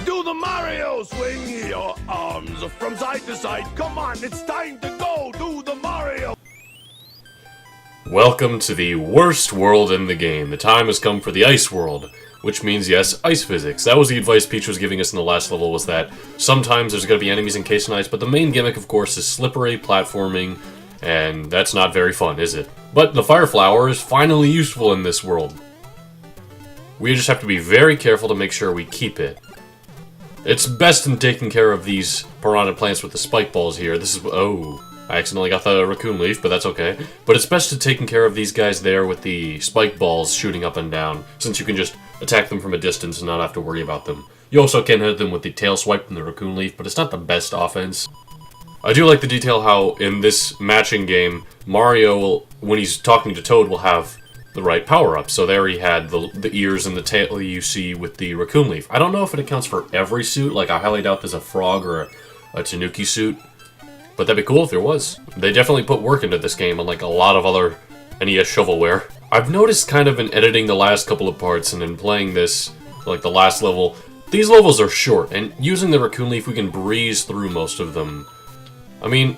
Do the Mario! Swing your arms from side to side. Come on, it's time to go! Do the Mario! Welcome to the worst world in the game. The time has come for the ice world, which means, yes, ice physics. That was the advice Peach was giving us in the last level, was that sometimes there's going to be enemies encased in ice, but the main gimmick, of course, is slippery platforming, and that's not very fun, is it? But the fire flower is finally useful in this world. We just have to be very careful to make sure we keep it. It's best in taking care of these piranha plants with the spike balls here. This is... oh... I accidentally got the raccoon leaf, but that's okay. But it's best to taking care of these guys there with the spike balls shooting up and down, since you can just attack them from a distance and not have to worry about them. You also can hit them with the tail swipe from the raccoon leaf, but it's not the best offense. I do like the detail how in this matching game, Mario, will, when he's talking to Toad, will have the right power-up. So there he had the ears and the tail you see with the raccoon leaf. I don't know if it accounts for every suit, like I highly doubt there's a frog or a tanuki suit. But that'd be cool if there was. They definitely put work into this game, unlike a lot of other NES shovelware. I've noticed kind of in editing the last couple of parts and in playing this, like the last level, these levels are short, and using the raccoon leaf we can breeze through most of them. I mean,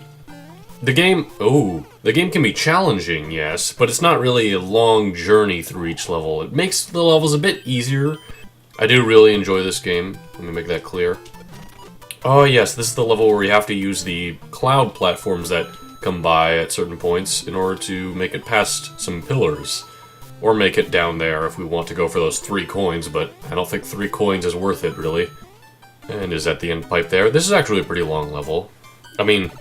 the game can be challenging, yes, but it's not really a long journey through each level. It makes the levels a bit easier. I do really enjoy this game, let me make that clear. Oh yes, this is the level where you have to use the cloud platforms that come by at certain points in order to make it past some pillars. Or make it down there if we want to go for those 3 coins, but I don't think 3 coins is worth it, really. And is at the end pipe there. This is actually a pretty long level. I mean,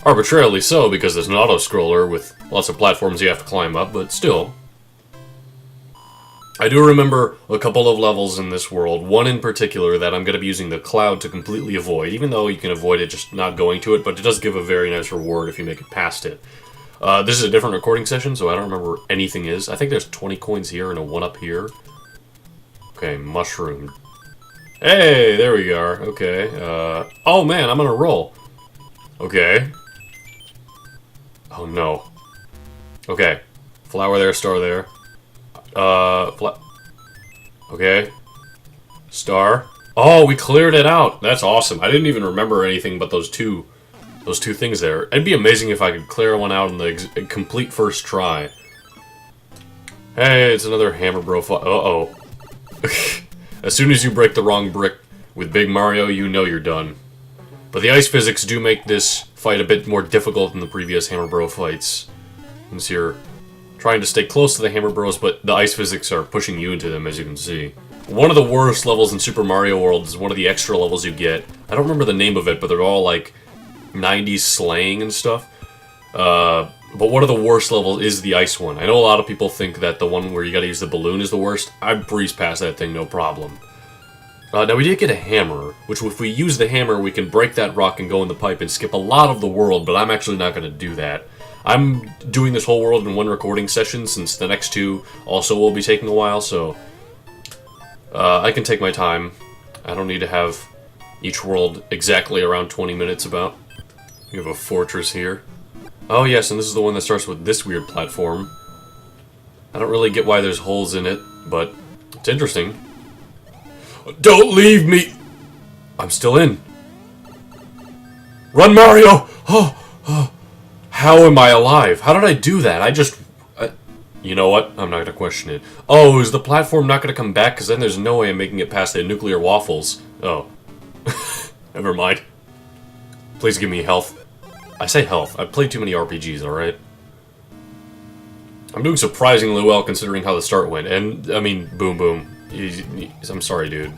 arbitrarily so, because there's an auto-scroller with lots of platforms you have to climb up, but still. I do remember a couple of levels in this world, one in particular that I'm going to be using the cloud to completely avoid, even though you can avoid it just not going to it, but it does give a very nice reward if you make it past it. This is a different recording session, so I don't remember where anything is. I think there's 20 coins here and a 1 up here. Okay, mushroom. Hey, there we are. Okay, oh man, I'm on a roll. Okay. Oh no. Okay. Flower there, star there. Okay. Star. Oh, we cleared it out. That's awesome. I didn't even remember anything but those two things there. It'd be amazing if I could clear one out in the complete first try. Hey, it's another Hammer Bro uh-oh. As soon as you break the wrong brick with Big Mario, you know you're done. But the ice physics do make this fight a bit more difficult than the previous Hammer Bro fights. Since you're trying to stay close to the Hammer Bros, but the ice physics are pushing you into them, as you can see. One of the worst levels in Super Mario World is one of the extra levels you get. I don't remember the name of it, but they're all like 90s slang and stuff. But one of the worst levels is the ice one. I know a lot of people think that the one where you gotta use the balloon is the worst. I breeze past that thing, no problem. Now we did get a hammer, which if we use the hammer, we can break that rock and go in the pipe and skip a lot of the world, but I'm actually not gonna do that. I'm doing this whole world in one recording session, since the next 2 also will be taking a while, so I can take my time. I don't need to have each world exactly around 20 minutes about. We have a fortress here. Oh yes, and this is the one that starts with this weird platform. I don't really get why there's holes in it, but it's interesting. Don't leave me! I'm still in. Run, Mario! Oh. How am I alive? How did I do that? You know what? I'm not going to question it. Oh, is the platform not going to come back? Because then there's no way I'm making it past the nuclear waffles. Oh. Never mind. Please give me health. I say health. I've played too many RPGs, alright? I'm doing surprisingly well considering how the start went. And, I mean, boom boom. I'm sorry, dude.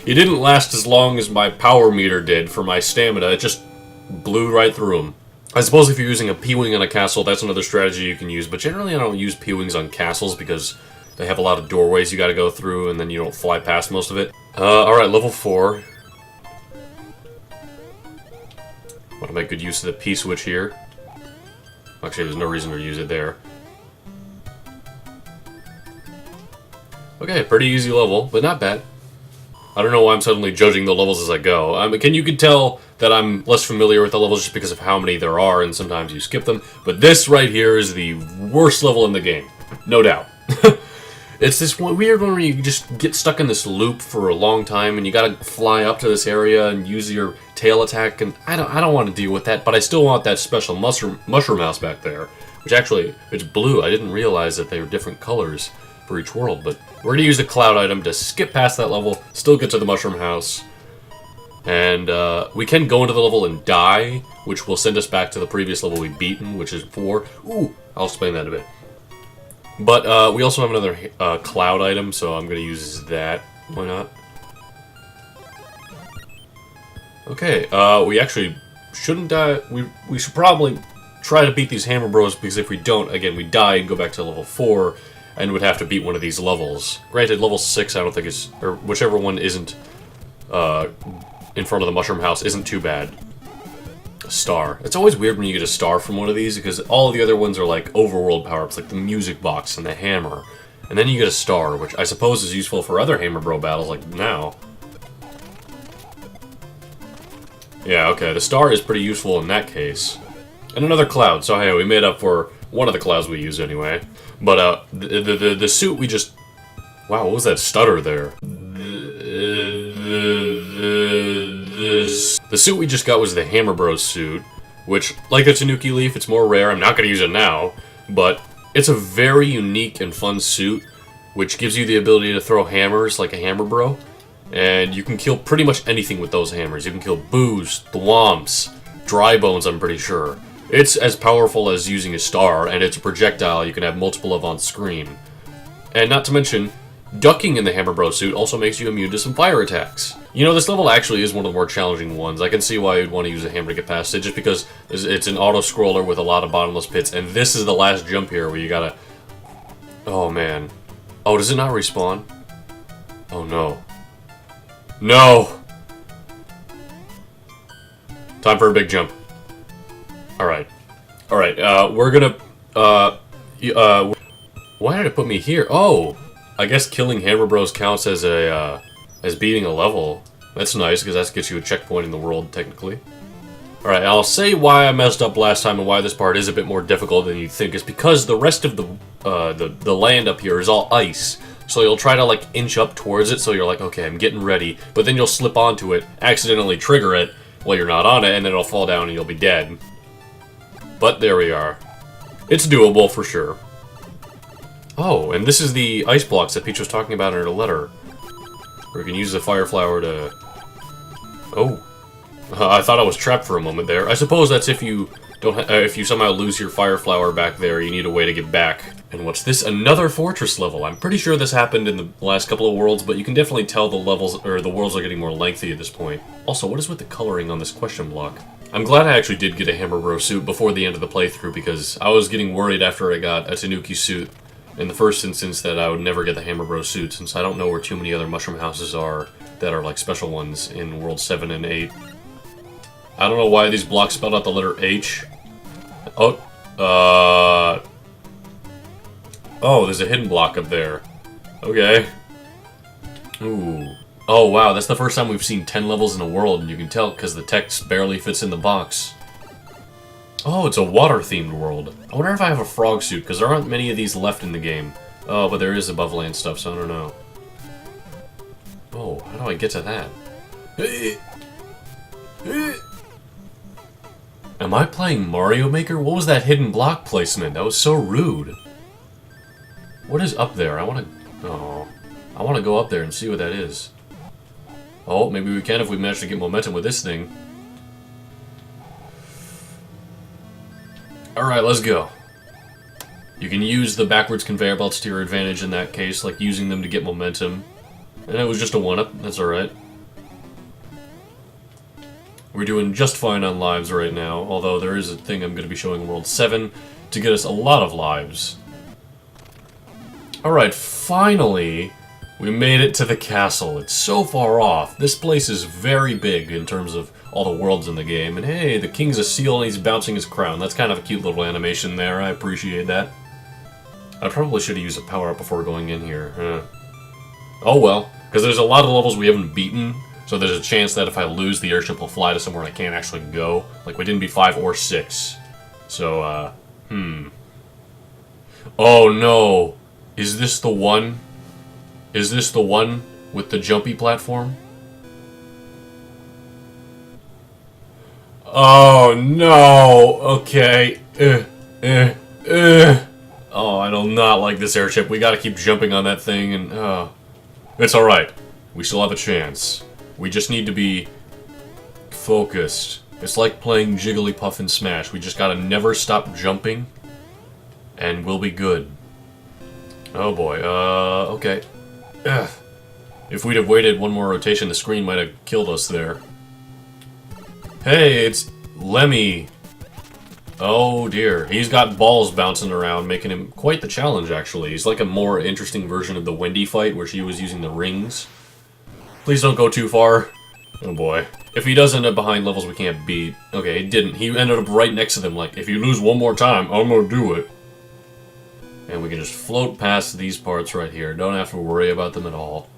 He didn't last as long as my power meter did for my stamina. It just blew right through him. I suppose if you're using a P-Wing on a castle, that's another strategy you can use, but generally I don't use P-Wings on castles because they have a lot of doorways you gotta go through and then you don't fly past most of it. Alright, level 4. Want to make good use of the P-switch here. Actually, there's no reason to use it there. Okay, pretty easy level, but not bad. I don't know why I'm suddenly judging the levels as I go. You could tell that I'm less familiar with the levels just because of how many there are, and sometimes you skip them. But this right here is the worst level in the game. No doubt. It's this one weird one where you just get stuck in this loop for a long time, and you gotta fly up to this area and use your tail attack, and I don't want to deal with that, but I still want that special mushroom house back there, which actually, it's blue. I didn't realize that they were different colors for each world, but we're gonna use the cloud item to skip past that level, still get to the mushroom house, and we can go into the level and die, which will send us back to the previous level we've beaten, which is 4. Ooh, I'll explain that a bit. But we also have another cloud item, so I'm going to use that. Why not? Okay, we actually shouldn't die. We should probably try to beat these Hammer Bros, because if we don't, again, we die and go back to level 4, and would have to beat one of these levels. Granted, level 6 I don't think is... or whichever one isn't in front of the mushroom house isn't too bad. Star. It's always weird when you get a star from one of these, because all of the other ones are like overworld power-ups, like the music box and the hammer. And then you get a star, which I suppose is useful for other Hammer Bro battles, like now. Yeah, okay, the star is pretty useful in that case. And another cloud, so hey, we made up for one of the clouds we use anyway. But, the suit we just... Wow, what was that stutter there? The suit we just got was the Hammer Bros suit, which, like the Tanuki Leaf, it's more rare. I'm not going to use it now, but it's a very unique and fun suit, which gives you the ability to throw hammers like a Hammer Bro, and you can kill pretty much anything with those hammers. You can kill boos, thwomps, dry bones, I'm pretty sure. It's as powerful as using a star, and it's a projectile you can have multiple of on screen. And not to mention, ducking in the Hammer Bro suit also makes you immune to some fire attacks. You know, this level actually is one of the more challenging ones. I can see why you'd want to use a hammer to get past it, just because it's an auto-scroller with a lot of bottomless pits, and this is the last jump here where you gotta... Oh, man. Oh, does it not respawn? Oh, no. No! Time for a big jump. Alright. Alright, we're gonna... why did it put me here? Oh! I guess killing Hammer Bros counts as a, as beating a level. That's nice, because that gets you a checkpoint in the world, technically. Alright, I'll say why I messed up last time and why this part is a bit more difficult than you'd think. Is because the rest of the land up here is all ice. So you'll try to, like, inch up towards it, so you're like, okay, I'm getting ready. But then you'll slip onto it, accidentally trigger it while you're not on it, and then it'll fall down and you'll be dead. But there we are. It's doable, for sure. Oh, and this is the ice blocks that Peach was talking about in her letter. Where you can use the fire flower to... Oh. I thought I was trapped for a moment there. I suppose that's if you don't if you somehow lose your fire flower back there, you need a way to get back. And what's this? Another fortress level. I'm pretty sure this happened in the last couple of worlds, but you can definitely tell the levels, or the worlds are getting more lengthy at this point. Also, what is with the coloring on this question block? I'm glad I actually did get a Hammer Bro suit before the end of the playthrough, because I was getting worried after I got a Tanuki suit in the first instance that I would never get the Hammer Bros suit, since I don't know where too many other mushroom houses are that are like special ones in World 7 and 8. I don't know why these blocks spelled out the letter H. Oh, oh, there's a hidden block up there. Okay. Ooh. Oh wow, that's the first time we've seen 10 levels in a world, and you can tell because the text barely fits in the box. Oh, it's a water-themed world. I wonder if I have a frog suit, because there aren't many of these left in the game. Oh, but there is above land stuff, so I don't know. Oh, how do I get to that? Am I playing Mario Maker? What was that hidden block placement? That was so rude. What is up there? I want to go up there and see what that is. Oh, maybe we can if we manage to get momentum with this thing. Alright, let's go. You can use the backwards conveyor belts to your advantage in that case, like using them to get momentum. And it was just a 1-up, that's alright. We're doing just fine on lives right now, although there is a thing I'm going to be showing in World 7 to get us a lot of lives. Alright, finally, we made it to the castle. It's so far off. This place is very big in terms of all the worlds in the game. And hey, the king's a seal and he's bouncing his crown. That's kind of a cute little animation there. I appreciate that. I probably should have used a power-up before going in here. Oh well, because there's a lot of levels we haven't beaten, so there's a chance that if I lose, the airship will fly to somewhere I can't actually go. Like we didn't beat 5 or 6. So, Oh no! Is this the one? Is this the one with the jumpy platform? Oh no! Okay. Oh, I do not like this airship. We gotta keep jumping on that thing and it's alright. We still have a chance. We just need to be focused. It's like playing Jigglypuff in Smash. We just gotta never stop jumping and we'll be good. Oh boy, okay. Ugh. If we'd have waited one more rotation, the screen might have killed us there. Hey, it's Lemmy. Oh dear, he's got balls bouncing around, making him quite the challenge, actually. He's like a more interesting version of the Wendy fight, where she was using the rings. Please don't go too far. Oh boy. If he does end up behind levels we can't beat... Okay, he didn't. He ended up right next to them, like, if you lose one more time, I'm gonna do it. And we can just float past these parts right here. Don't have to worry about them at all.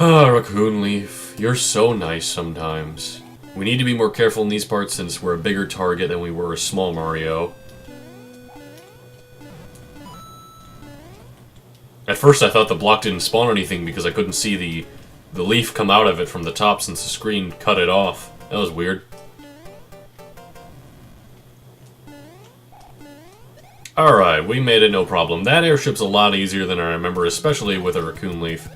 Ah, Raccoon Leaf, you're so nice sometimes. We need to be more careful in these parts since we're a bigger target than we were a small Mario. At first I thought the block didn't spawn anything because I couldn't see the leaf come out of it from the top since the screen cut it off. That was weird. Alright, we made it no problem. That airship's a lot easier than I remember, especially with a Raccoon Leaf.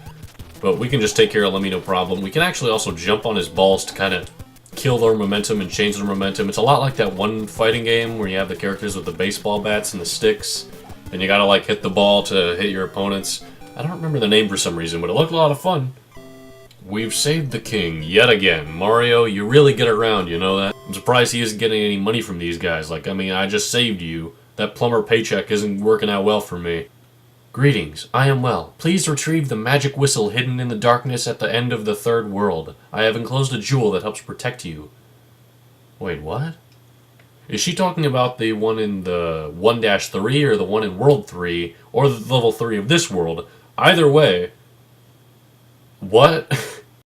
But we can just take care of Lemmy no problem. We can actually also jump on his balls to kind of kill their momentum and change their momentum. It's a lot like that one fighting game where you have the characters with the baseball bats and the sticks, and you gotta like hit the ball to hit your opponents. I don't remember the name for some reason, but it looked a lot of fun. We've saved the king yet again. Mario, you really get around, you know that? I'm surprised he isn't getting any money from these guys. Like, I mean, I just saved you. That plumber paycheck isn't working out well for me. Greetings, I am well. Please retrieve the magic whistle hidden in the darkness at the end of the third world. I have enclosed a jewel that helps protect you. Wait, what? Is she talking about the one in the 1-3 or the one in World 3 or the level 3 of this world? Either way, what?